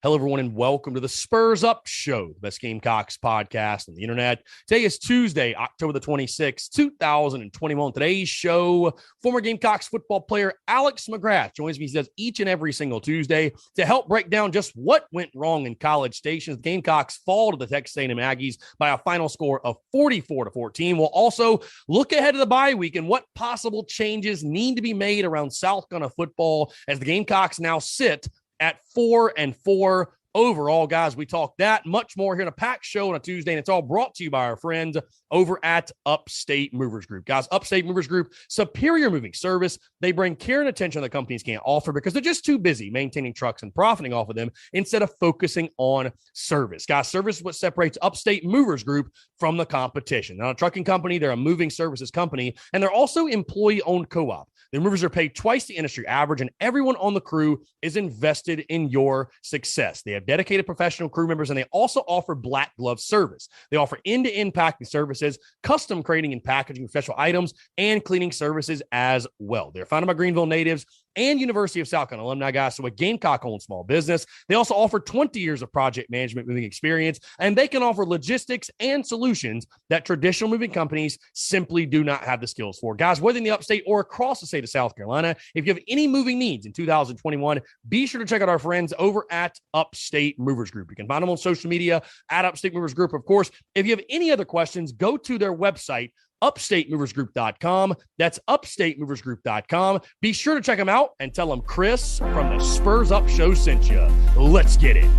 Hello, everyone, and welcome to the Spurs Up Show, the best Gamecocks podcast on the internet. Today is Tuesday, October the 26th, 2021. Today's show, former Gamecocks football player Alex McGrath joins me, he does each and every single Tuesday, to help break down just what went wrong in College Station. The Gamecocks fall to the Texas A&M Aggies by a final score of 44-14. We'll also look ahead to the bye week and what possible changes need to be made around South Carolina football as the Gamecocks now sit at 4-4 overall. Guys, we talk that much more here in a packed show on a Tuesday, and it's all brought to you by our friends over at Upstate Movers Group. Guys, Upstate Movers Group, superior moving service. They bring care and attention that companies can't offer because they're just too busy maintaining trucks and profiting off of them instead of focusing on service. Guys, service is what separates Upstate Movers Group from the competition. They're not a trucking company, they're a moving services company, and they're also employee-owned co-op. The movers are paid twice the industry average, and everyone on the crew is invested in your success. They have dedicated professional crew members, and they also offer black glove service. They offer end-to-end packing services, custom crating and packaging of special items, and cleaning services as well. They're founded by Greenville natives and University of South Carolina alumni, guys, so a Gamecock-owned small business. They also offer 20 years of project management moving experience, and they can offer logistics and solutions that traditional moving companies simply do not have the skills for. Guys, whether in the upstate or across the state of South Carolina, if you have any moving needs in 2021, be sure to check out our friends over at Upstate Movers Group. You can find them on social media at Upstate Movers Group. Of course, if you have any other questions, go to their website, upstatemoversgroup.com. That's upstatemoversgroup.com. Be sure to check them out and tell them Chris from the Spurs Up Show sent you. Let's get it.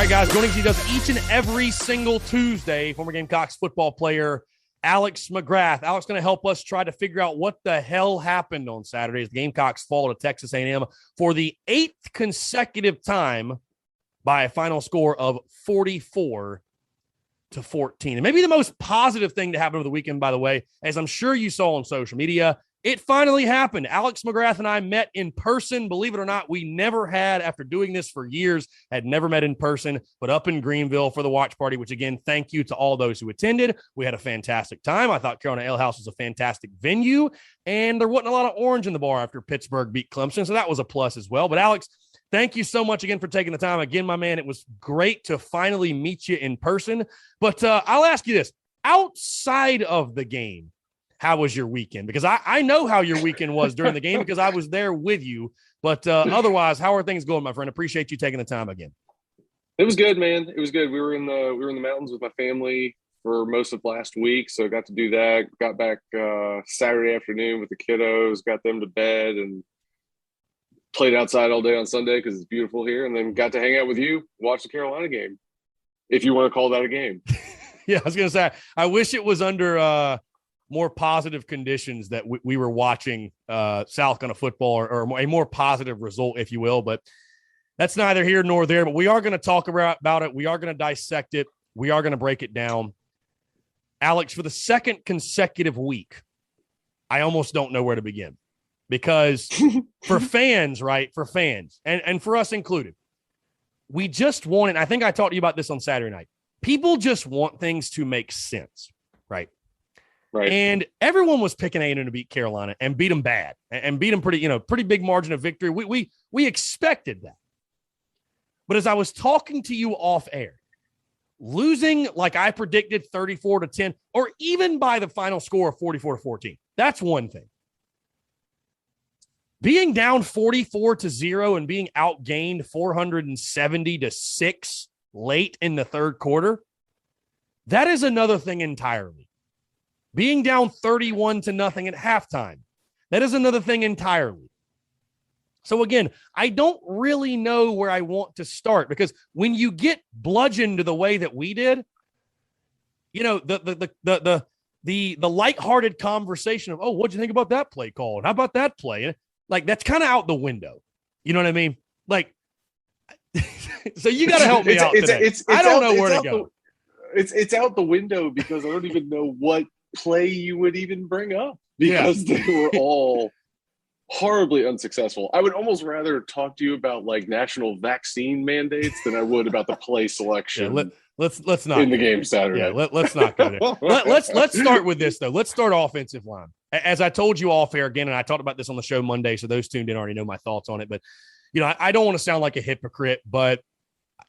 Guys, joining us, he does each and every single Tuesday, former Gamecocks football player Alex McGrath. Alex going to help us try to figure out what the hell happened on Saturday as the Gamecocks fall to Texas A&M for the 8th consecutive time by a final score of 44-14. And maybe the most positive thing to happen over the weekend, by the way, as I'm sure you saw on social media, it finally happened. Alex McGrath and I met in person. Believe it or not, we never had, after doing this for years, had never met in person, but up in Greenville for the watch party, which again, thank you to all those who attended. We had a fantastic time. I thought Carolina Ale House was a fantastic venue, and there wasn't a lot of orange in the bar after Pittsburgh beat Clemson, so that was a plus as well. But Alex, thank you so much again for taking the time. Again, my man, it was great to finally meet you in person. But I'll ask you this. Outside of the game, how was your weekend? Because I know how your weekend was during the game because I was there with you. But otherwise, how are things going, my friend? Appreciate you taking the time again. It was good, man. It was good. We were in the mountains with my family for most of last week, so I got to do that. Got back Saturday afternoon with the kiddos, got them to bed, and played outside all day on Sunday because it's beautiful here, and then got to hang out with you, watch the Carolina game, if you want to call that a game. Yeah, I was going to say, I wish it was under more positive conditions that we were watching South Carolina football or a more positive result, if you will. But that's neither here nor there. But we are going to talk about it. We are going to dissect it. We are going to break it down. Alex, for the second consecutive week, I almost don't know where to begin. Because for fans, right, for fans, and for us included, we just want it. I think I talked to you about this on Saturday night. People just want things to make sense, right? Right. And everyone was picking A&M to beat Carolina and beat them bad and beat them pretty big margin of victory. We expected that. But as I was talking to you off air, losing like I predicted 34-10, or even by the final score of 44-14, that's one thing. Being down 44-0 and being outgained 470-6 late in the third quarter, that is another thing entirely. Being down 31-0 at halftime, that is another thing entirely. So again, I don't really know where I want to start, because when you get bludgeoned the way that we did, the lighthearted conversation of, oh, what'd you think about that play call? And how about that play? And like, that's kind of out the window. You know what I mean? Like, so you got to help me out today. I don't know where to go. It's out the window because I don't even know what play you would even bring up, because they were all horribly unsuccessful. I would almost rather talk to you about like national vaccine mandates than I would about the play selection. Let's not in the game Saturday. Yeah, let's not go there. Let's start with this though. Let's start offensive line. As I told you off air again, and I talked about this on the show Monday, so those tuned in already know my thoughts on it. But I don't want to sound like a hypocrite, but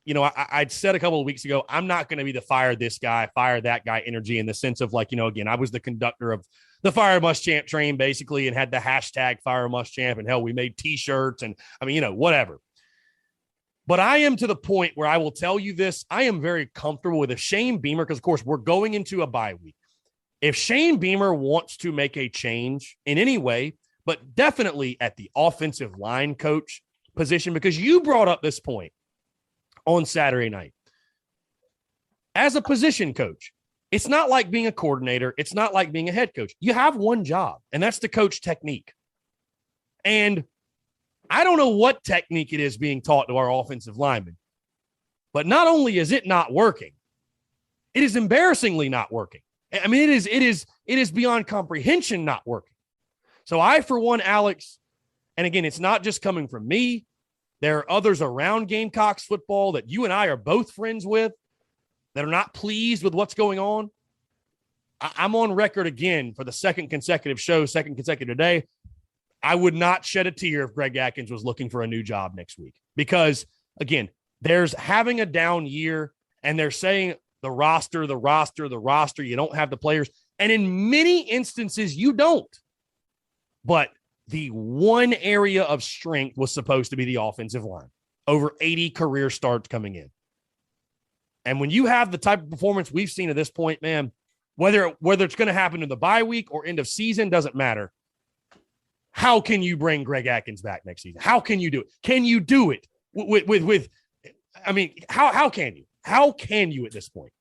I'd said a couple of weeks ago, I'm not going to be the fire this guy, fire that guy energy, in the sense of like, again, I was the conductor of the Fire Muschamp train basically, and had the hashtag Fire Muschamp, and hell, we made t-shirts and whatever. But I am to the point where I will tell you this. I am very comfortable with a Shane Beamer, because of course we're going into a bye week. If Shane Beamer wants to make a change in any way, but definitely at the offensive line coach position, because you brought up this point on Saturday night. As a position coach, it's not like being a coordinator. It's not like being a head coach. You have one job, and that's to coach technique. And I don't know what technique it is being taught to our offensive linemen, but not only is it not working, it is embarrassingly not working. I mean, it is beyond comprehension not working. So I, for one, Alex, and again, it's not just coming from me. There are others around Gamecocks football that you and I are both friends with that are not pleased with what's going on. I'm on record again for the second consecutive day. I would not shed a tear if Greg Atkins was looking for a new job next week, because again, there's having a down year, and they're saying the roster, you don't have the players. And in many instances, you don't. But the one area of strength was supposed to be the offensive line. Over 80 career starts coming in. And when you have the type of performance we've seen at this point, man, whether it's going to happen in the bye week or end of season, doesn't matter. How can you bring Greg Atkins back next season? How can you do it? Can you do it how can you? How can you at this point?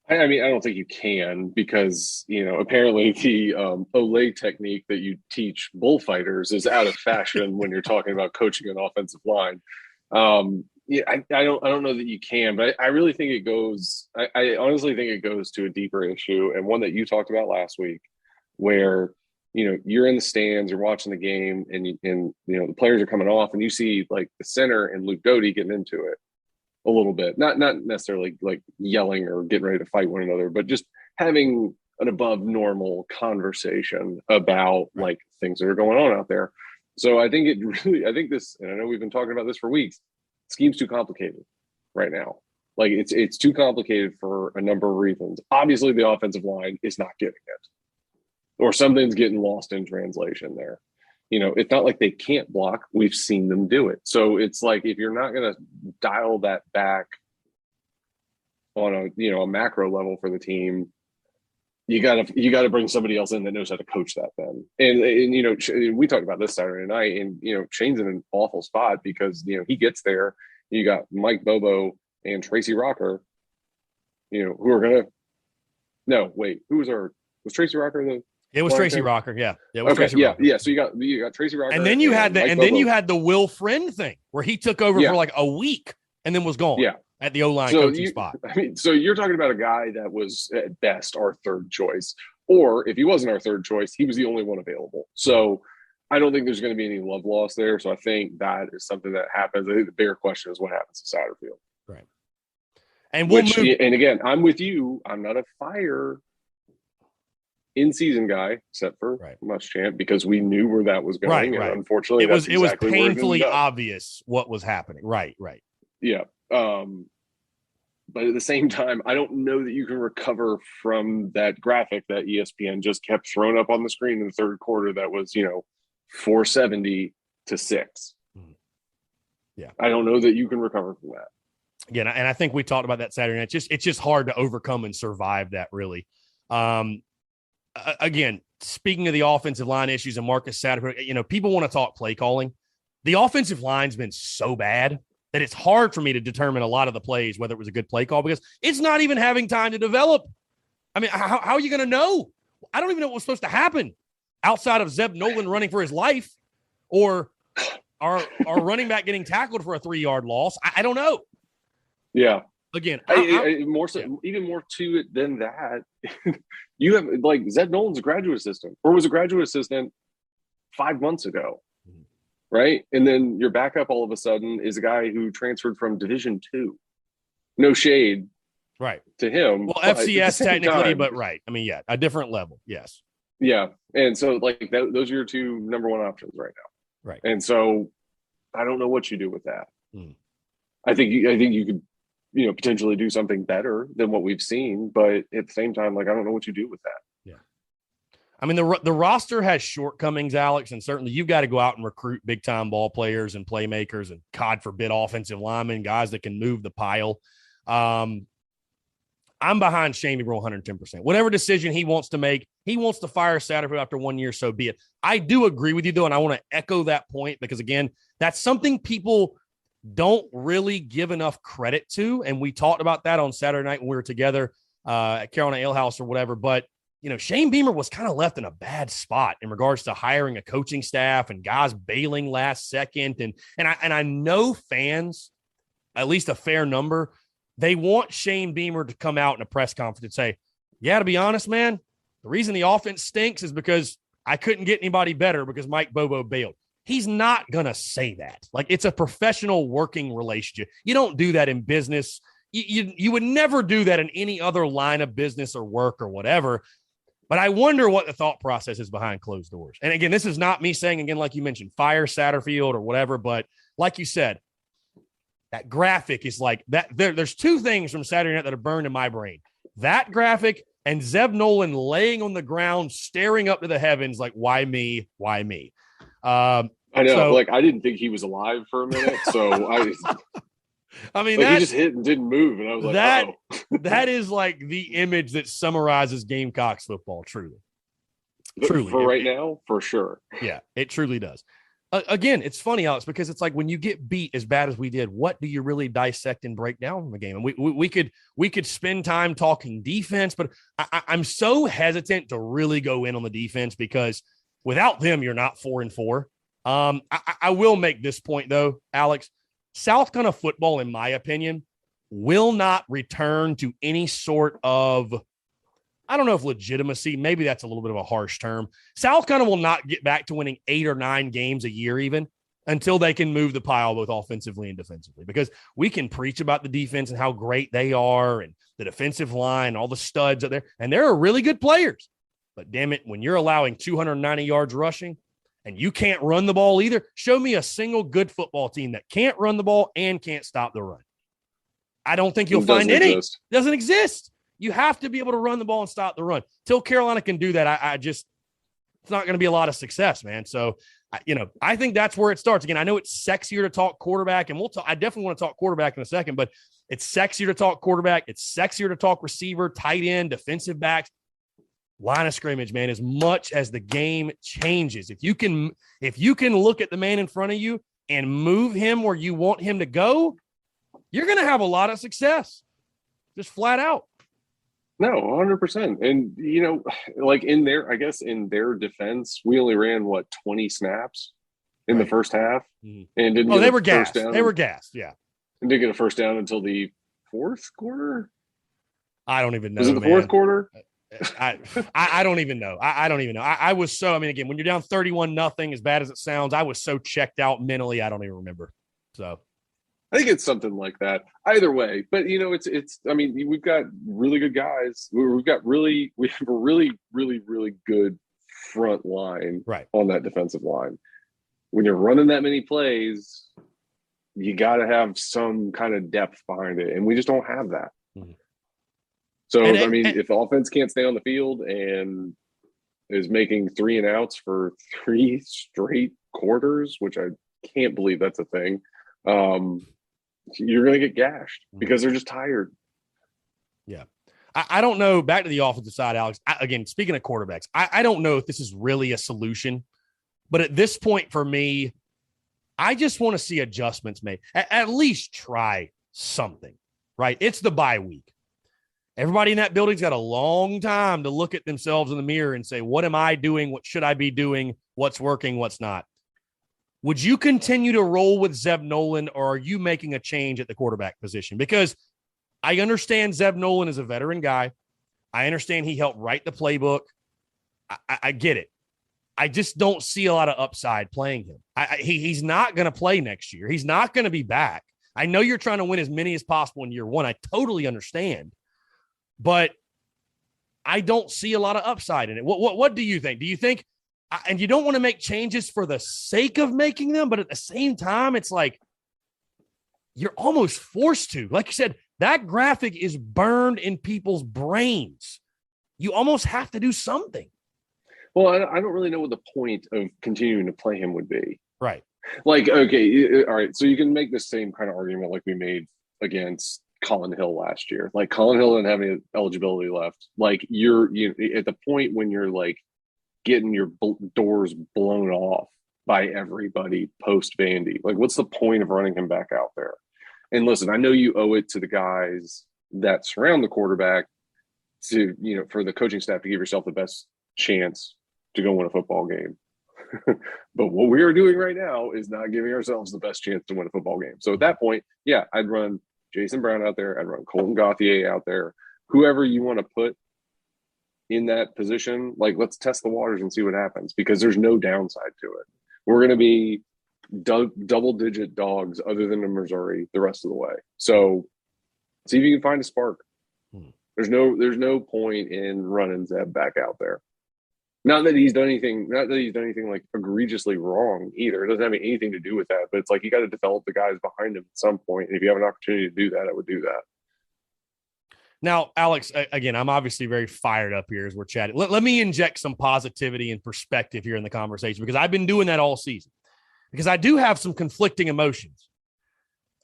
I mean, I don't think you can, because, apparently the Olay technique that you teach bullfighters is out of fashion when you're talking about coaching an offensive line. I don't know that you can, but I really think it goes, I honestly think it goes to a deeper issue, and one that you talked about last week, where, you're in the stands, you're watching the game, and the players are coming off, and you see like the center and Luke Doty getting into it a little bit, not necessarily like yelling or getting ready to fight one another, but just having an above normal conversation about like things that are going on out there. So I think this, and I know we've been talking about this for weeks, scheme's too complicated right now. Like it's too complicated for a number of reasons. Obviously the offensive line is not getting it, or something's getting lost in translation there. It's not like they can't block. We've seen them do it. So it's like, if you're not going to dial that back on a macro level for the team, you gotta bring somebody else in that knows how to coach that then. And we talked about this Saturday night, and Shane's in an awful spot, because he gets there. You got Mike Bobo and Tracy Rocker, who are gonna. No, wait, was Tracy Rocker the? It was Tracy Rocker, yeah. It was Tracy Rocker. Yeah. So you got Tracy Rocker, and then you had you had the Will Friend thing, where he took over for like a week and then was gone. Yeah. At the O-line coaching spot. I mean, so you're talking about a guy that was at best our third choice, or if he wasn't our third choice, he was the only one available. So I don't think there's going to be any love lost there. So I think that is something that happens. I think the bigger question is what happens to Satterfield. Right. And and again, I'm with you. I'm not a fire in-season guy, except for Muschamp, because we knew where that was going. Right. And unfortunately, it was painfully obvious what was happening. Right. Yeah. But at the same time, I don't know that you can recover from that graphic that ESPN just kept throwing up on the screen in the third quarter. That was, 470 to 6. Yeah. I don't know that you can recover from that. Again, and I think we talked about that Saturday night. It's just hard to overcome and survive that, really. Again, speaking of the offensive line issues and Marcus Satterfield, people want to talk play calling. the offensive line's been so bad that it's hard for me to determine a lot of the plays, whether it was a good play call, because it's not even having time to develop. I mean, how are you going to know? I don't even know what was supposed to happen outside of Zeb Nolan running for his life or our running back getting tackled for a 3-yard loss. I don't know. Yeah. Again, more so, even more to it than that. You have like Zeb Nolan's a graduate assistant, or was a graduate assistant 5 months ago, right? And then your backup all of a sudden is a guy who transferred from Division II. No shade, right, to him. Well, FCS technically, but right. I mean, yeah, a different level. Yes. Yeah, and so like those are your two number one options right now. Right. And so I don't know what you do with that. I think you could, potentially do something better than what we've seen, but at the same time, like, I don't know what you do with that. Yeah. I mean, the roster has shortcomings, Alex, and certainly you've got to go out and recruit big time ball players and playmakers and, God forbid, offensive linemen, guys that can move the pile. I'm behind Shane Beamer 110%. Whatever decision he wants to make, he wants to fire Satterfield after 1 year, so be it. I do agree with you, though, and I want to echo that point because, again, that's something people don't really give enough credit to, and we talked about that on Saturday night when we were together at Carolina Ale House or whatever, but Shane Beamer was kind of left in a bad spot in regards to hiring a coaching staff and guys bailing last second. And I know fans, at least a fair number, they want Shane Beamer to come out in a press conference and say, yeah, to be honest, man, the reason the offense stinks is because I couldn't get anybody better because Mike Bobo bailed. He's not going to say that. Like, it's a professional working relationship. You don't do that in business. You would never do that in any other line of business or work or whatever. But I wonder what the thought process is behind closed doors. And again, this is not me saying, again, like you mentioned, fire Satterfield or whatever. But like you said, that graphic is like that. There's two things from Saturday night that are burned in my brain. That graphic and Zeb Nolan laying on the ground, staring up to the heavens like, why me? Why me? I know. I didn't think he was alive for a minute. So I mean, he just hit and didn't move. And I was like, that is like the image that summarizes Gamecocks football. Truly. For right now, for sure. Yeah, it truly does. Again, it's funny, Alex, because it's like when you get beat as bad as we did, what do you really dissect and break down from the game? And we could spend time talking defense, but I'm so hesitant to really go in on the defense because without them, you're not 4-4. I will make this point though, Alex. South Carolina football, in my opinion, will not return to any sort of, I don't know if legitimacy, maybe that's a little bit of a harsh term. South Carolina will not get back to winning 8 or 9 games a year even until they can move the pile both offensively and defensively, because we can preach about the defense and how great they are and the defensive line, all the studs out there, and there are really good players. But damn it, when you're allowing 290 yards rushing, and you can't run the ball either, show me a single good football team that can't run the ball and can't stop the run. I don't think you'll find any. It doesn't exist. You have to be able to run the ball and stop the run. Till Carolina can do that, it's not going to be a lot of success, man. So, I think that's where it starts. Again, I know it's sexier to talk quarterback, and I definitely want to talk quarterback in a second, but it's sexier to talk quarterback. It's sexier to talk receiver, tight end, defensive backs. Line of scrimmage, man, as much as the game changes. If you can look at the man in front of you and move him where you want him to go, you're going to have a lot of success. Just flat out. No, 100%. And, in their defense, we only ran 20 snaps in the first half. Mm-hmm. And didn't they were gassed. They were gassed. Yeah. And didn't get a first down until the fourth quarter. I don't even know. Was it the fourth quarter? I don't even know. I don't even know. I was so, again, when you're down 31-0, as bad as it sounds, I was so checked out mentally. I don't even remember. So I think it's something like that either way, but we've got really good guys. We have a really, really good front line on that defensive line. When you're running that many plays, you got to have some kind of depth behind it. And we just don't have that. Mm-hmm. So, if the offense can't stay on the field and is making 3 and outs for 3 straight quarters, which I can't believe that's a thing, you're going to get gashed because they're just tired. Yeah. I don't know. Back to the offensive side, Alex. Again, speaking of quarterbacks, I don't know if this is really a solution. But at this point for me, I just want to see adjustments made. At least try something, right? It's the bye week. Everybody in that building's got a long time to look at themselves in the mirror and say, what am I doing? What should I be doing? What's working? What's not? Would you continue to roll with Zeb Nolan, or are you making a change at the quarterback position? Because I understand Zeb Nolan is a veteran guy. I understand he helped write the playbook. I get it. I just don't see a lot of upside playing him. He's not going to play next year. He's not going to be back. I know you're trying to win as many as possible in year one. I totally understand. But I don't see a lot of upside in it. What do you think? Do you think, and you don't want to make changes for the sake of making them, but at the same time, it's like you're almost forced to. Like you said, that graphic is burned in people's brains. You almost have to do something. Well, I don't really know what the point of continuing to play him would be. Right. Like, okay, all right. So you can make the same kind of argument like we made against Colin Hill last year. Like, Colin Hill didn't have any eligibility left. Like, you're at the point when you're like getting your doors blown off by everybody post Vandy. Like, what's the point of running him back out there? And listen, I know you owe it to the guys that surround the quarterback to, for the coaching staff to give yourself the best chance to go win a football game. But what we are doing right now is not giving ourselves the best chance to win a football game. So at that point, yeah, I'd run Jason Brown out there. I'd run Colton Gauthier out there. Whoever you want to put in that position, like, let's test the waters and see what happens, because there's no downside to it. We're going to be double-digit dogs other than in Missouri the rest of the way. So see if you can find a spark. There's no point in running Zeb back out there. Not that he's done anything like egregiously wrong either. It doesn't have anything to do with that. But it's like, you got to develop the guys behind him at some point. And if you have an opportunity to do that, I would do that. Now, Alex, again, I'm obviously very fired up here as we're chatting. Let me inject some positivity and perspective here in the conversation, because I've been doing that all season. Because I do have some conflicting emotions.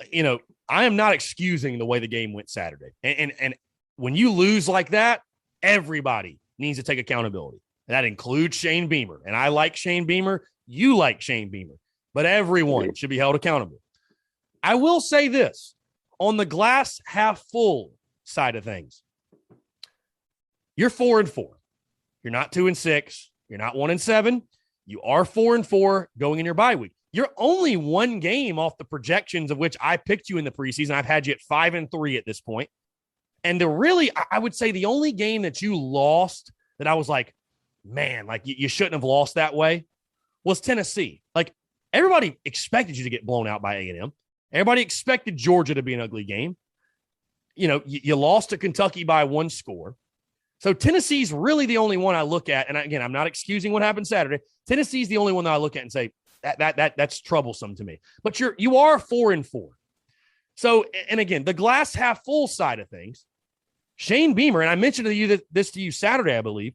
I am not excusing the way the game went Saturday. And when you lose like that, everybody needs to take accountability. And that includes Shane Beamer. And I like Shane Beamer. You like Shane Beamer. But everyone should be held accountable. I will say this. On the glass half full side of things, you're 4-4. You're not 2-6. You're not 1-7. You are 4-4 going in your bye week. You're only one game off the projections of which I picked you in the preseason. I've had you at 5-3 at this point. And I would say the only game that you lost that I was like, man, like you shouldn't have lost that way, was Tennessee. Like, everybody expected you to get blown out by A&M. Everybody expected Georgia to be an ugly game. You lost to Kentucky by 1 score. So Tennessee's really the only one I look at. And again, I'm not excusing what happened Saturday. Tennessee's the only one that I look at and say, that's troublesome to me. But you are 4-4. So, and again, the glass half full side of things, Shane Beamer, and I mentioned this to you Saturday, I believe,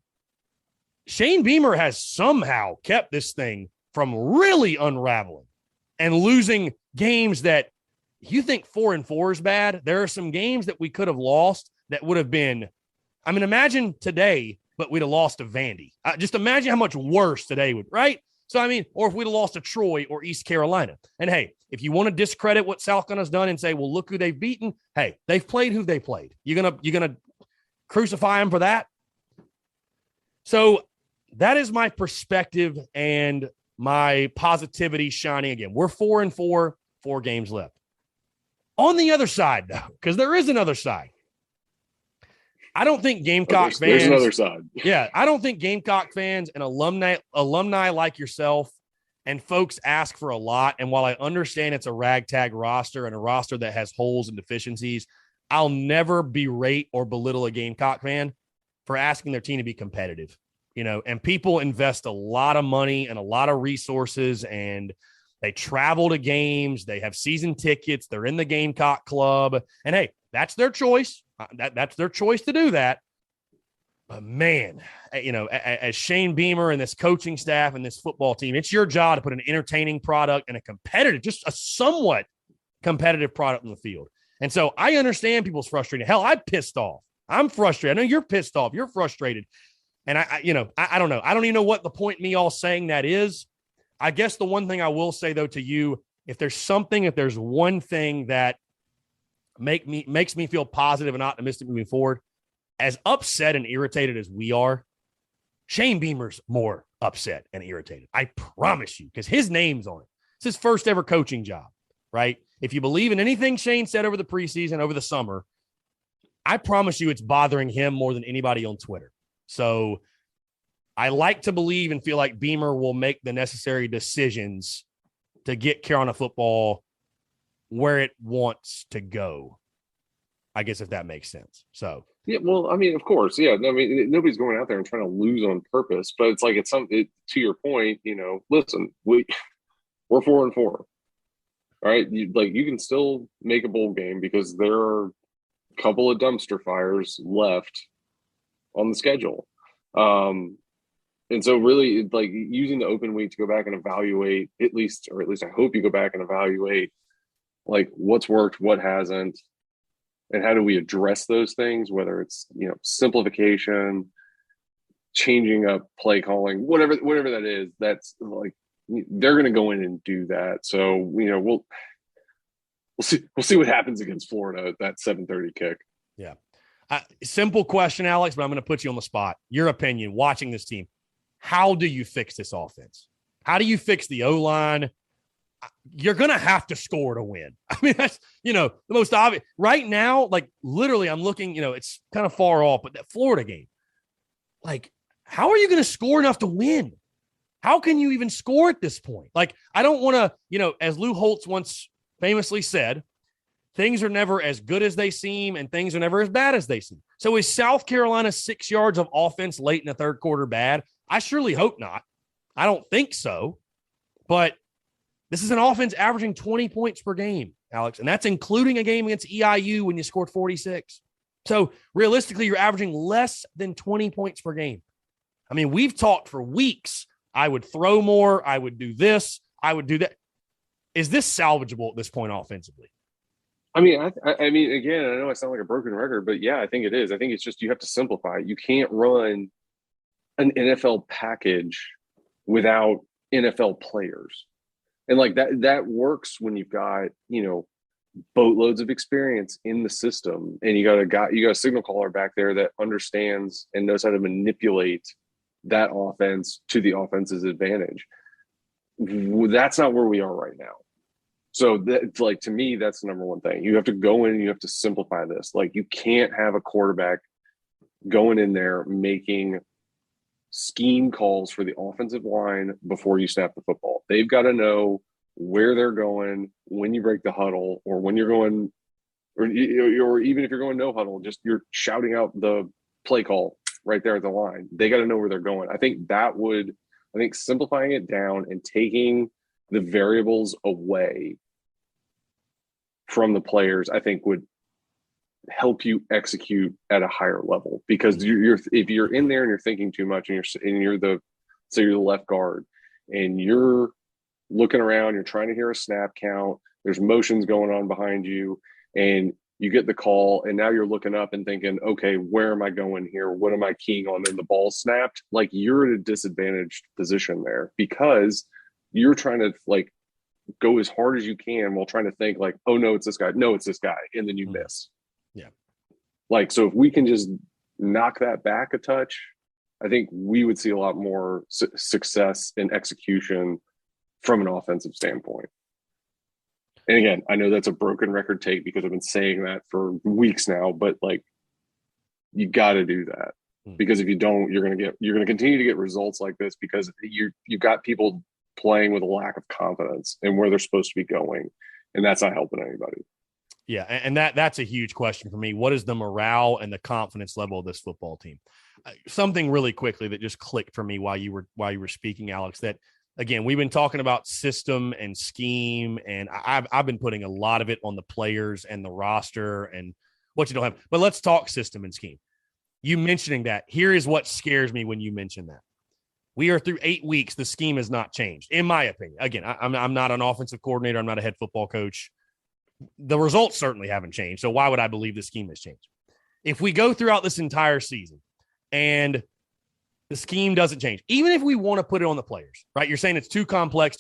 Shane Beamer has somehow kept this thing from really unraveling and losing games that you think 4-4 is bad. There are some games that we could have lost that would have been, imagine today, but we'd have lost to Vandy. Just imagine how much worse today would, right? So, or if we'd have lost to Troy or East Carolina. And hey, if you want to discredit what South Carolina's done and say, well, look who they've beaten. Hey, they've played who they played. You're gonna crucify them for that? So that is my perspective and my positivity shining again. We're 4-4, 4 games left. On the other side, though, because there is another side. I don't think Gamecock fans. There's another side. Yeah, I don't think Gamecock fans and alumni like yourself and folks ask for a lot. And while I understand it's a ragtag roster and a roster that has holes and deficiencies, I'll never berate or belittle a Gamecock fan for asking their team to be competitive. And people invest a lot of money and a lot of resources, and they travel to games. They have season tickets. They're in the Gamecock club. And hey, that's their choice. That's their choice to do that. But man, as Shane Beamer and this coaching staff and this football team, it's your job to put an entertaining product and just a somewhat competitive product on the field. And so I understand people's frustrated. Hell, I'm pissed off. I'm frustrated. I know you're pissed off. You're frustrated. And I don't know. I don't even know what the point in me all saying that is. I guess the one thing I will say, though, to you, if there's one thing that makes me feel positive and optimistic moving forward, as upset and irritated as we are, Shane Beamer's more upset and irritated. I promise you, because his name's on it. It's his first ever coaching job, right? If you believe in anything Shane said over the preseason, over the summer, I promise you it's bothering him more than anybody on Twitter. So I like to believe and feel like Beamer will make the necessary decisions to get Carolina football where it wants to go, I guess, if that makes sense. So, yeah, well, I mean, of course, yeah. I mean, nobody's going out there and trying to lose on purpose, but it's like to your point, listen, we're 4-4. All right, you can still make a bowl game because there are a couple of dumpster fires left on the schedule. And so really, like, using the open week to go back and evaluate, at least I hope you go back and evaluate, like, what's worked, what hasn't, and how do we address those things, whether it's, simplification, changing up play calling, whatever that is. That's like, they're going to go in and do that. So, we'll see what happens against Florida at that 7:30 kick. Yeah. Simple question, Alex, but I'm going to put you on the spot. Your opinion, watching this team, how do you fix this offense? How do you fix the O-line? You're going to have to score to win. I mean, that's, the most obvious. Right now, like, literally, I'm looking, it's kind of far off, but that Florida game, like, how are you going to score enough to win? How can you even score at this point? Like, I don't want to, as Lou Holtz once famously said, things are never as good as they seem and things are never as bad as they seem. So is South Carolina's 6 yards of offense late in the third quarter bad? I surely hope not. I don't think so. But this is an offense averaging 20 points per game, Alex, and that's including a game against EIU when you scored 46. So realistically, you're averaging less than 20 points per game. I mean, we've talked for weeks. I would throw more. I would do this. I would do that. Is this salvageable at this point offensively? I mean, I mean, again, I know I sound like a broken record, but yeah, I think it is. I think it's just you have to simplify. You can't run an NFL package without NFL players. And like that works when you've got, boatloads of experience in the system, and you got a signal caller back there that understands and knows how to manipulate that offense to the offense's advantage. That's not where we are right now. So that, like, to me, that's the number one thing. You have to go in and you have to simplify this. Like, you can't have a quarterback going in there making scheme calls for the offensive line before you snap the football. They've got to know where they're going when you break the huddle, or when you're going, or even if you're going no huddle, just you're shouting out the play call right there at the line. They got to know where they're going. I think simplifying it down and taking the variables away from the players, I think, would help you execute at a higher level, because if you're in there and you're thinking too much, and you're the left guard, and you're looking around, you're trying to hear a snap count, there's motions going on behind you, and you get the call, and now you're looking up and thinking, okay, where am I going here? What am I keying on? And the ball snapped. Like, you're in a disadvantaged position there, because you're trying to, like, go as hard as you can while trying to think, like, oh no, it's this guy. No, it's this guy. And then you miss. Yeah. Like, so if we can just knock that back a touch, I think we would see a lot more success in execution from an offensive standpoint. And again, I know that's a broken record take because I've been saying that for weeks now, but, like, you got to do that, because if you don't, you're going to continue to get results like this, because you've got people playing with a lack of confidence in where they're supposed to be going, and that's not helping anybody. Yeah, and that's a huge question for me. What is the morale and the confidence level of this football team? Something really quickly that just clicked for me while you were speaking, Alex, that, again, we've been talking about system and scheme, and I've been putting a lot of it on the players and the roster and what you don't have. But let's talk system and scheme. You mentioning that, here is what scares me when you mention that. We are through 8 weeks. The scheme has not changed, in my opinion. Again, I'm not an offensive coordinator. I'm not a head football coach. The results certainly haven't changed. So why would I believe the scheme has changed? If we go throughout this entire season and the scheme doesn't change, even if we want to put it on the players, right? You're saying it's too complex.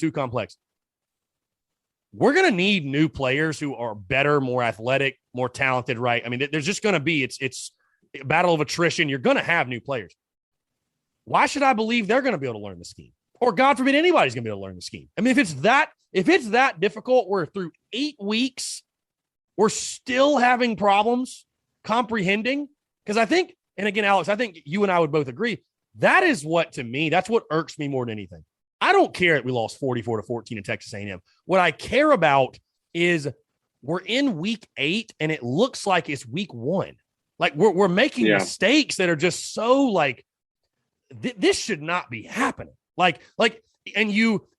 we're going to need new players who are better, more athletic, more talented, right? I mean, there's just going to be, it's a battle of attrition. You're going to have new players. Why should I believe they're going to be able to learn the scheme? Or God forbid anybody's going to be able to learn the scheme. I mean, if it's that difficult, we're through 8 weeks, we're still having problems comprehending. Because I think, and again, Alex, I think you and I would both agree, that is what, to me, that's what irks me more than anything. I don't care that we lost 44-14 in Texas A&M. What I care about is we're in week 8 and it looks like it's week 1. Like we're making mistakes that are just so like, this should not be happening. And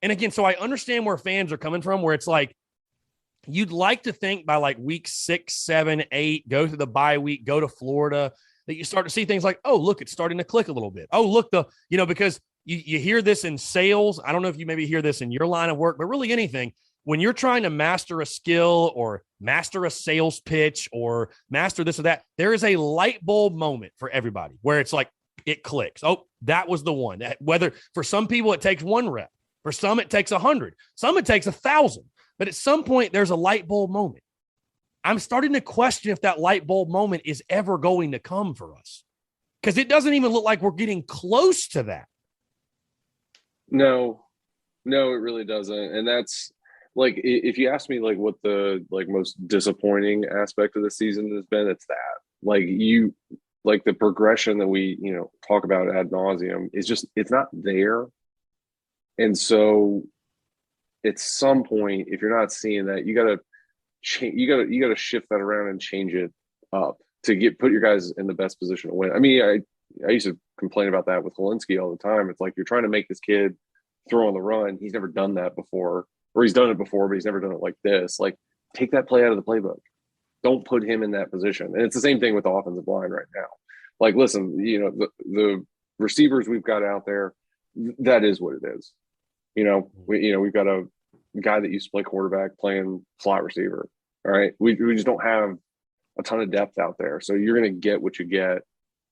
again, so I understand where fans are coming from, where it's like, you'd like to think by like week 6, 7, 8, go through the bye week, go to Florida, that you start to see things like, oh, look, it's starting to click a little bit. Oh, look, because you hear this in sales. I don't know if you maybe hear this in your line of work, but really anything, when you're trying to master a skill or master a sales pitch or master this or that, there is a light bulb moment for everybody where it's like, it clicks. Oh, that was the one. Whether for some people it takes 1 rep, for some it takes 100, some it takes 1,000. But at some point there's a light bulb moment. I'm starting to question if that light bulb moment is ever going to come for us, because it doesn't even look like we're getting close to that. No, it really doesn't. And that's like, if you ask me like what the like most disappointing aspect of the season has been, it's that like the progression that we, talk about ad nauseum is just, it's not there. And so at some point, if you're not seeing that, you got to change, you got to shift that around and change it up to put your guys in the best position to win. I mean, I used to complain about that with Helinski all the time. It's like, you're trying to make this kid throw on the run. He's never done that before, or he's done it before, but he's never done it like this. Like, take that play out of the playbook. Don't put him in that position. And it's the same thing with the offensive line right now. Like, listen, the receivers we've got out there, that is what it is. We've got a guy that used to play quarterback playing slot receiver. All right. We just don't have a ton of depth out there. So you're going to get what you get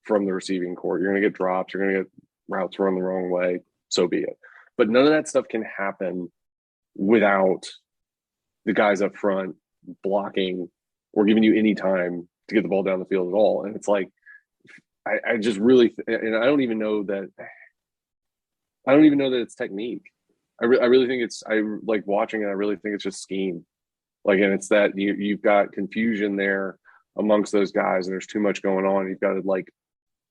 from the receiving court. You're going to get drops. You're going to get routes run the wrong way. So be it. But none of that stuff can happen without the guys up front blocking or giving you any time to get the ball down the field at all. And it's like, I just really, and I don't even know that it's technique. I really think I like watching it. I really think it's just scheme. Like, and it's that you've got confusion there amongst those guys, and there's too much going on. You've got to, like,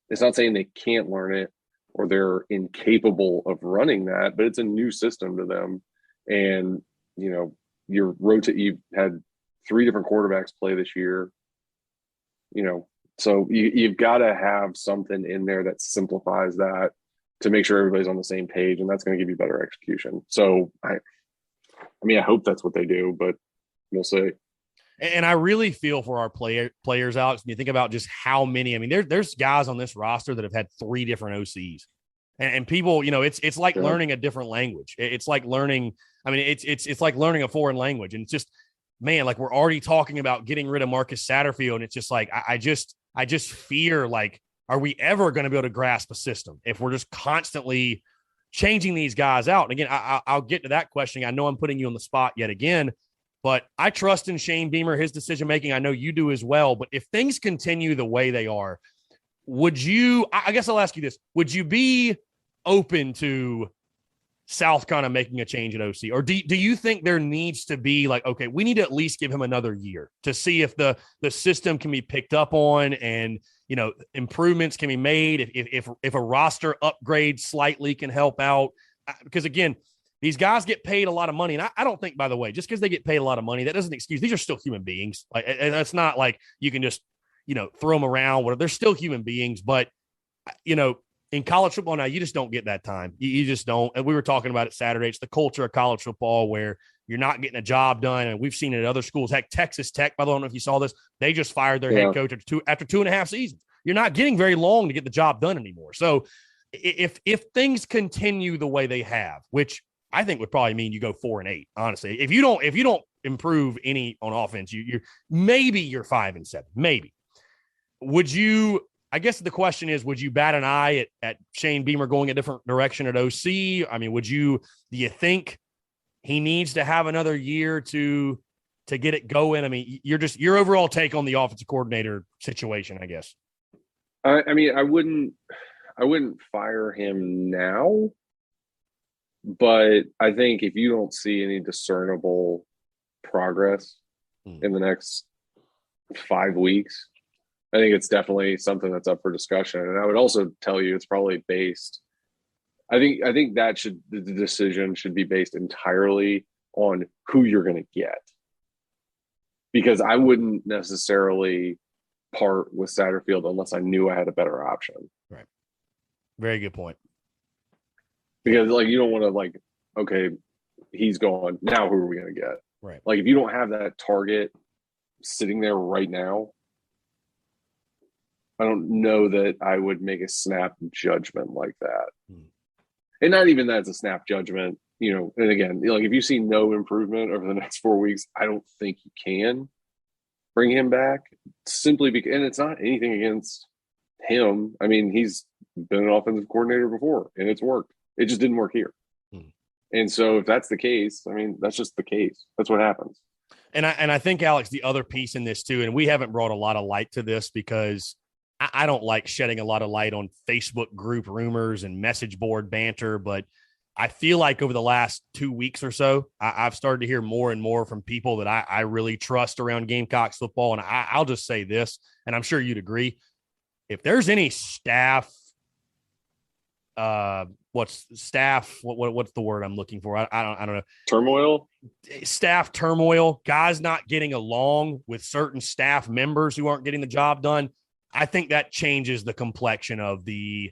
it's not saying they can't learn it or they're incapable of running that, but it's a new system to them. And, you've had 3 different quarterbacks play this year, so you've got to have something in there that simplifies that to make sure everybody's on the same page, and that's going to give you better execution. So I hope that's what they do, but we'll see. And I really feel for our players, Alex, when you think about just how many. I mean, there's guys on this roster that have had 3 different OCs, and people, it's like learning a different language. It's like learning. I mean, it's like learning a foreign language, and it's just, man, like, we're already talking about getting rid of Marcus Satterfield, and it's just like I just fear, like, are we ever going to be able to grasp a system if we're just constantly changing these guys out? And again, I'll get to that question. I know I'm putting you on the spot yet again, but I trust in Shane Beamer, his decision-making. I know you do as well. But if things continue the way they are, I guess I'll ask you this, would you be open to South kind of making a change at OC? Or do you think there needs to be, like, okay, we need to at least give him another year to see if the system can be picked up on and, improvements can be made, if a roster upgrade slightly can help out? Because, again, these guys get paid a lot of money. And I don't think, by the way, just because they get paid a lot of money, that doesn't excuse. These are still human beings. Like, and it's not like you can just, throw them around. Whatever. They're still human beings. But, in college football now, you just don't get that time. You just don't. And we were talking about it Saturday. It's the culture of college football where you're not getting a job done. And we've seen it at other schools. Heck, Texas Tech, by the way, I don't know if you saw this. They just fired their head coach after 2.5 seasons. You're not getting very long to get the job done anymore. So if things continue the way they have, which I think would probably mean you go 4-8, honestly. If you don't improve any on offense, you're 5-7, maybe. Would you? I guess the question is, would you bat an eye at Shane Beamer going a different direction at OC? I mean, do you think he needs to have another year to get it going? I mean, your overall take on the offensive coordinator situation, I guess. I mean, I wouldn't fire him now, but I think if you don't see any discernible progress in the next 5 weeks, I think it's definitely something that's up for discussion. And I would also tell you it's probably based. I think the decision should be based entirely on who you're going to get, because I wouldn't necessarily part with Satterfield unless I knew I had a better option. Right. Very good point. Because like, you don't want to like, okay, he's gone. Now who are we going to get? Right. Like if you don't have that target sitting there right now, I don't know that I would make a snap judgment like that. And not even that it's a snap judgment, you know, and again, like if you see no improvement over the next 4 weeks, I don't think you can bring him back simply because, and it's not anything against him. I mean, he's been an offensive coordinator before and it's worked. It just didn't work here. And so if that's the case, I mean, that's just the case. That's what happens. And I think, Alex, the other piece in this too, and we haven't brought a lot of light to this because I don't like shedding a lot of light on Facebook group rumors and message board banter, but I feel like over the last 2 weeks or so, I've started to hear more and more from people that I really trust around Gamecocks football. And I'll just say this, and I'm sure you'd agree. If there's any staff, what's the word I'm looking for? I don't know. Turmoil? Staff turmoil, guys not getting along with certain staff members who aren't getting the job done. I think that changes the complexion of the,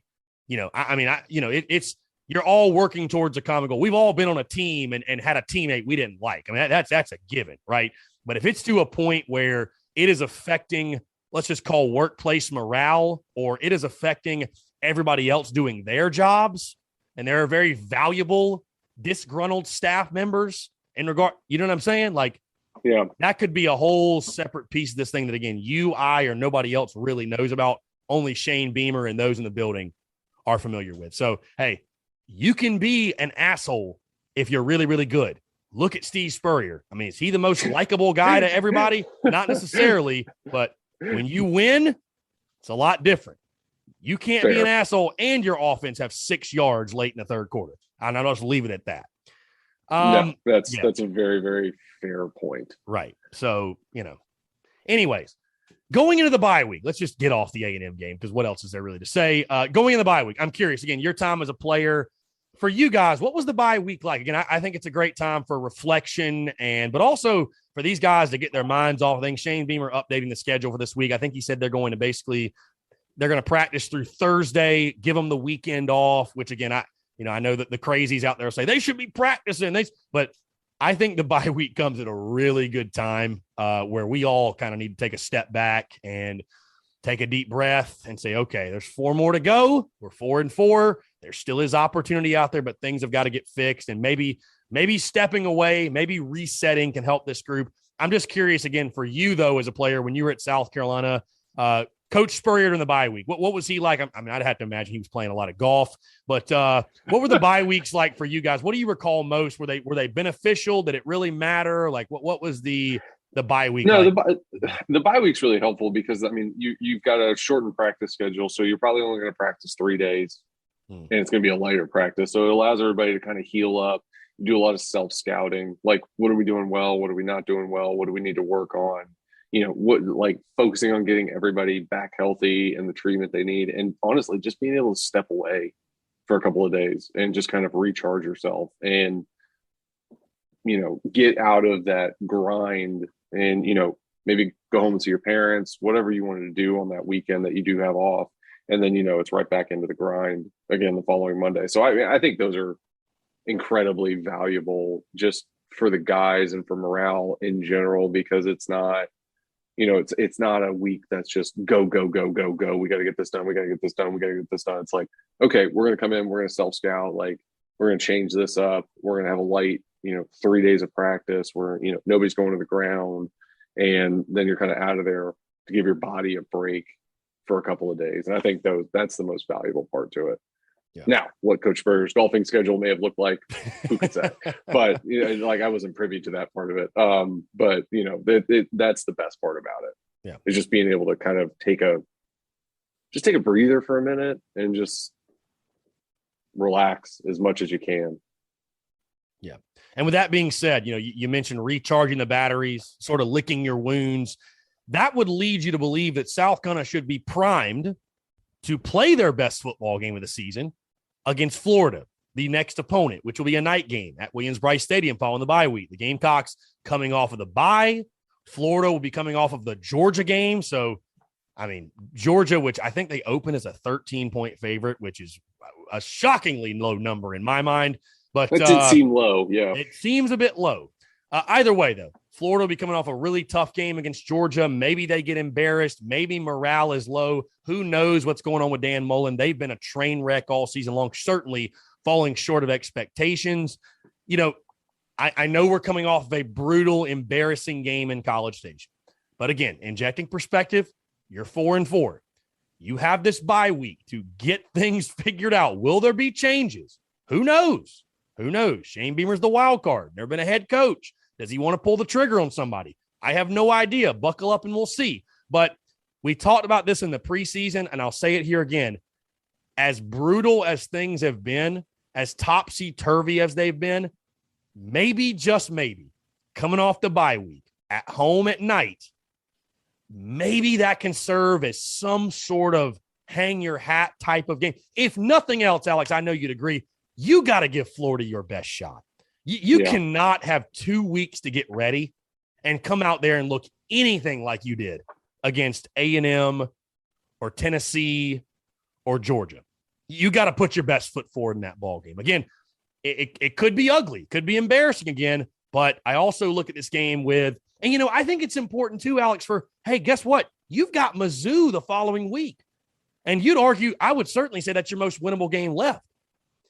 it's you're all working towards a common goal. We've all been on a team and had a teammate we didn't like. I mean, that's a given, right? But if it's to a point where it is affecting, let's just call workplace morale, or it is affecting everybody else doing their jobs, and there are very valuable, disgruntled staff members in regard, you know what I'm saying? Like, yeah, that could be a whole separate piece of this thing that, again, you, I, or nobody else really knows about. Only Shane Beamer and those in the building are familiar with. So, hey, you can be an asshole if you're really, really good. Look at Steve Spurrier. I mean, is he the most likable guy to everybody? Not necessarily, but when you win, it's a lot different. You can't be an asshole and your offense have 6 yards late in the third quarter. And I'll just leave it at that. No, that's a very, very fair point. Right. So, anyways, going into the bye week, let's just get off the A&M game because what else is there really to say? Going in the bye week, I'm curious, again, your time as a player, for you guys, what was the bye week like? Again, I think it's a great time for reflection but also for these guys to get their minds off things. Shane Beamer updating the schedule for this week. I think he said they're going to practice through Thursday, give them the weekend off, which again, I know that the crazies out there say they should be practicing but I think the bye week comes at a really good time where we all kind of need to take a step back and take a deep breath and say, okay, there's 4 more to go. We're 4-4. There still is opportunity out there, but things have got to get fixed. And maybe stepping away, maybe resetting can help this group. I'm just curious, again, for you, though, as a player, when you were at South Carolina, Coach Spurrier in the bye week, what was he like? I mean, I'd have to imagine he was playing a lot of golf, but what were the bye weeks like for you guys? What do you recall most? Were they beneficial? Did it really matter? Like what was the bye week? No, like? the bye week's really helpful because, I mean, you've got a shortened practice schedule, so you're probably only going to practice 3 days, and it's going to be a lighter practice. So it allows everybody to kind of heal up, do a lot of self-scouting. Like, what are we doing well? What are we not doing well? What do we need to work on? Focusing on getting everybody back healthy and the treatment they need. And honestly, just being able to step away for a couple of days and just kind of recharge yourself and, get out of that grind and, maybe go home and see your parents, whatever you wanted to do on that weekend that you do have off. And then, it's right back into the grind again the following Monday. So I think those are incredibly valuable just for the guys and for morale in general, because it's not, it's not a week that's just go. We got to get this done. We got to get this done. We got to get this done. It's like, okay, we're going to come in. We're going to self-scout. Like, we're going to change this up. We're going to have a light, 3 days of practice where, nobody's going to the ground. And then you're kind of out of there to give your body a break for a couple of days. And I think that's the most valuable part to it. Now, what Coach Spurrier's golfing schedule may have looked like, who could say? But like I wasn't privy to that part of it. But that's the best part about it. Yeah, is just being able to kind of take a breather for a minute and just relax as much as you can. Yeah. And with that being said, you mentioned recharging the batteries, sort of licking your wounds. That would lead you to believe that South Carolina should be primed to play their best football game of the season against Florida, the next opponent, which will be a night game at Williams-Brice Stadium following the bye week. The Gamecocks coming off of the bye. Florida will be coming off of the Georgia game. So, Georgia, which I think they open as a 13-point favorite, which is a shockingly low number in my mind. But that did seem low. Yeah. It seems a bit low. Either way, though, Florida will be coming off a really tough game against Georgia. Maybe they get embarrassed. Maybe morale is low. Who knows what's going on with Dan Mullen? They've been a train wreck all season long, certainly falling short of expectations. I know we're coming off of a brutal, embarrassing game in College Station. But again, injecting perspective, you're 4-4. You have this bye week to get things figured out. Will there be changes? Who knows? Shane Beamer's the wild card. Never been a head coach. Does he want to pull the trigger on somebody? I have no idea. Buckle up and we'll see. But we talked about this in the preseason, and I'll say it here again. As brutal as things have been, as topsy-turvy as they've been, maybe, just maybe, coming off the bye week, at home at night, maybe that can serve as some sort of hang-your-hat type of game. If nothing else, Alex, I know you'd agree, you got to give Florida your best shot. You cannot have 2 weeks to get ready and come out there and look anything like you did against A&M or Tennessee or Georgia. You got to put your best foot forward in that ball game. Again, it could be ugly, could be embarrassing again, but I also look at this game with, and I think it's important too, Alex, hey, guess what? You've got Mizzou the following week. And you'd argue, I would certainly say that's your most winnable game left.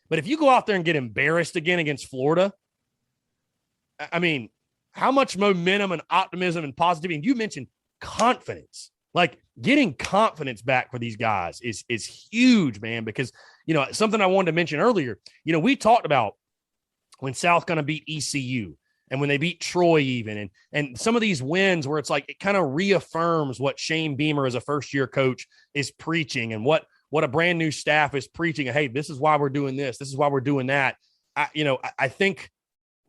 But if you go out there and get embarrassed again against Florida, how much momentum and optimism and positivity, and you mentioned confidence, like getting confidence back for these guys is huge, man, because, something I wanted to mention earlier, we talked about when South Carolina beat ECU and when they beat Troy even, and some of these wins where it's like, it kind of reaffirms what Shane Beamer as a first-year coach is preaching and what a brand new staff is preaching. Hey, this is why we're doing this. This is why we're doing that. I think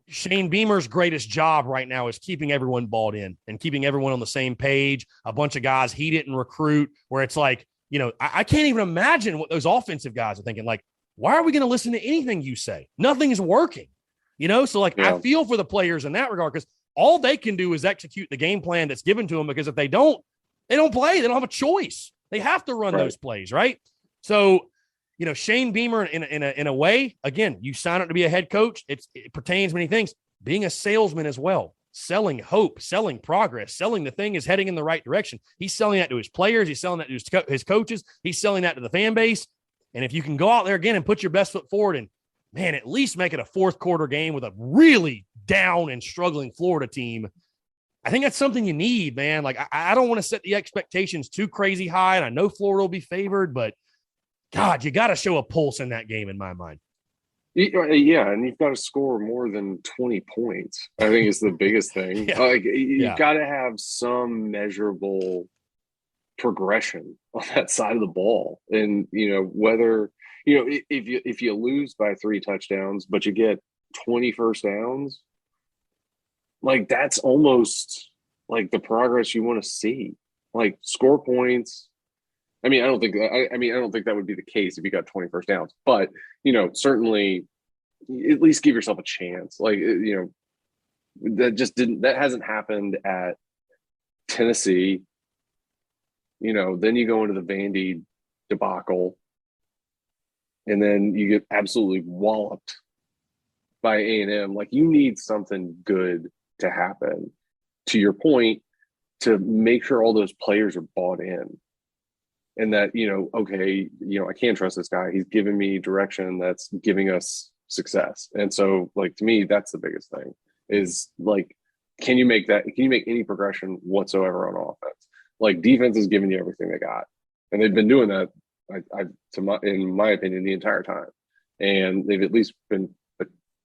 Shane Beamer's greatest job right now is keeping everyone bought in and keeping everyone on the same page. A bunch of guys he didn't recruit where it's like, I can't even imagine what those offensive guys are thinking. Like, why are we going to listen to anything you say? Nothing's working, So I feel for the players in that regard because all they can do is execute the game plan that's given to them because if they don't play. They don't have a choice. They have to run those plays, right? So, Shane Beamer, in a way, again, you sign up to be a head coach. It pertains many things. Being a salesman as well, selling hope, selling progress, selling the thing is heading in the right direction. He's selling that to his players. He's selling that to his coaches. He's selling that to the fan base. And if you can go out there again and put your best foot forward and, man, at least make it a fourth quarter game with a really down and struggling Florida team, I think that's something you need, man. Like, I don't want to set the expectations too crazy high, and I know Florida will be favored, but God, you got to show a pulse in that game in my mind. Yeah, and you've got to score more than 20 points, I think is the biggest thing. You've got to have some measurable progression on that side of the ball. And, whether, if you lose by 3 touchdowns, but you get 20 first downs, like that's almost like the progress you want to see. Like score points. I don't think that would be the case if you got 20 first downs, but certainly at least give yourself a chance. Like, that hasn't happened at Tennessee. Then you go into the Vandy debacle and then you get absolutely walloped by A&M. Like, you need something good to happen, to your point, to make sure all those players are bought in. And that, I can't trust this guy. He's giving me direction that's giving us success. And so, like, to me, that's the biggest thing is, like, can you make any progression whatsoever on offense? Like, defense is giving you everything they got. And they've been doing that in my opinion, the entire time. And they've at least been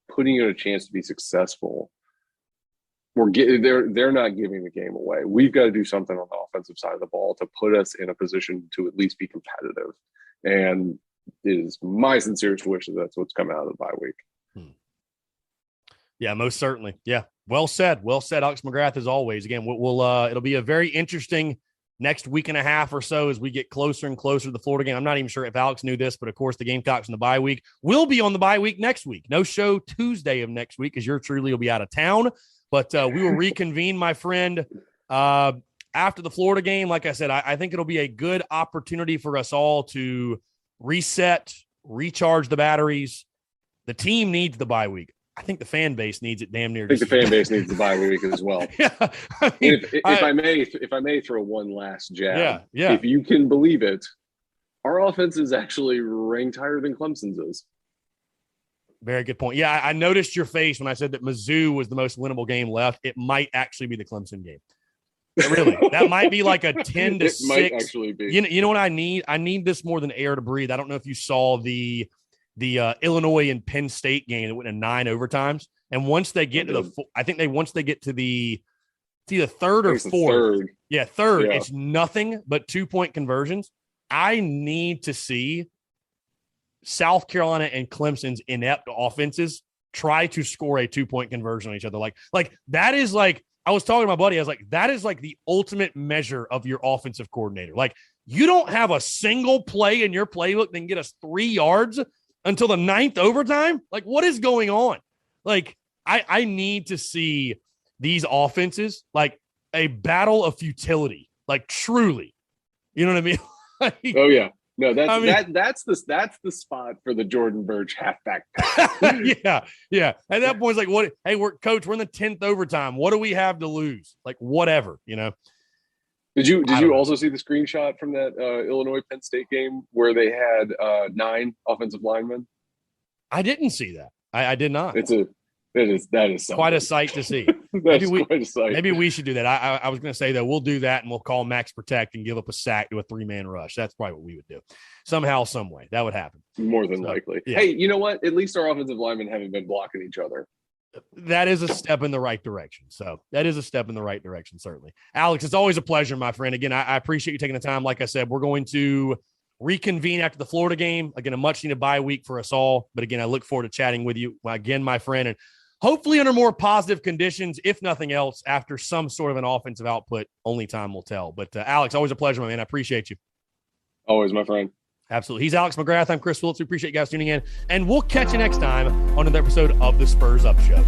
putting you in a chance to be successful. They're not giving the game away. We've got to do something on the offensive side of the ball to put us in a position to at least be competitive. And it is my sincerest wish that that's what's come out of the bye week. Yeah, most certainly. Yeah. Well said. Well said, Alex McGrath, as always. Again, it'll be a very interesting next week and a half or so as we get closer and closer to the Florida game. I'm not even sure if Alex knew this, but of course the Gamecocks in the bye week will be on the bye week next week. No show Tuesday of next week because yours truly will be out of town. But we will reconvene, my friend, after the Florida game. Like I said, I think it'll be a good opportunity for us all to reset, recharge the batteries. The team needs the bye week. I think the fan base needs it damn near. I think the fan base needs the bye week as well. Yeah, I mean, if I may throw one last jab. Yeah. If you can believe it, our offense is actually ranked higher than Clemson's is. Very good point. Yeah, I noticed your face when I said that Mizzou was the most winnable game left. It might actually be the Clemson game. Really, that might be like a 10-6. It might actually be. You know what I need? I need this more than air to breathe. I don't know if you saw the Illinois and Penn State game that went in 9 overtimes. And once they get once they get to the it's either third or fourth. Third. Yeah, third. Yeah. It's nothing but 2-point conversions. I need to see South Carolina and Clemson's inept offenses try to score a 2-point conversion on each other. Like that is like, I was talking to my buddy. I was like, that is like the ultimate measure of your offensive coordinator. Like, you don't have a single play in your playbook that can get us 3 yards until the 9th overtime. Like, what is going on? Like, I need to see these offenses like a battle of futility, like truly. You know what I mean? Like, oh yeah. No, that's the spot for the Jordan Burch halfback pass. yeah. At that point, it's like, what? Hey, we're in the 10th overtime. What do we have to lose? Like, whatever, you know. Did you also see the screenshot from that Illinois Penn State game where they had 9 offensive linemen? I didn't see that. I did not. That is something. Quite a sight to see. Quite a sight. Maybe we should do that. I was going to say that we'll do that and we'll call Max Protect and give up a sack to a 3-man rush. That's probably what we would do. Somehow, some way that would happen. More than likely. Yeah. Hey, you know what? At least our offensive linemen haven't been blocking each other. That is a step in the right direction. Certainly. Alex, it's always a pleasure, my friend. Again, I appreciate you taking the time. Like I said, we're going to reconvene after the Florida game. Again, a much-needed bye week for us all. But again, I look forward to chatting with you again, my friend, and hopefully under more positive conditions, if nothing else, after some sort of an offensive output. Only time will tell. But Alex, always a pleasure, my man. I appreciate you. Always, my friend. Absolutely. He's Alex McGrath. I'm Chris Phillips. We appreciate you guys tuning in, and we'll catch you next time on another episode of the Spurs Up Show.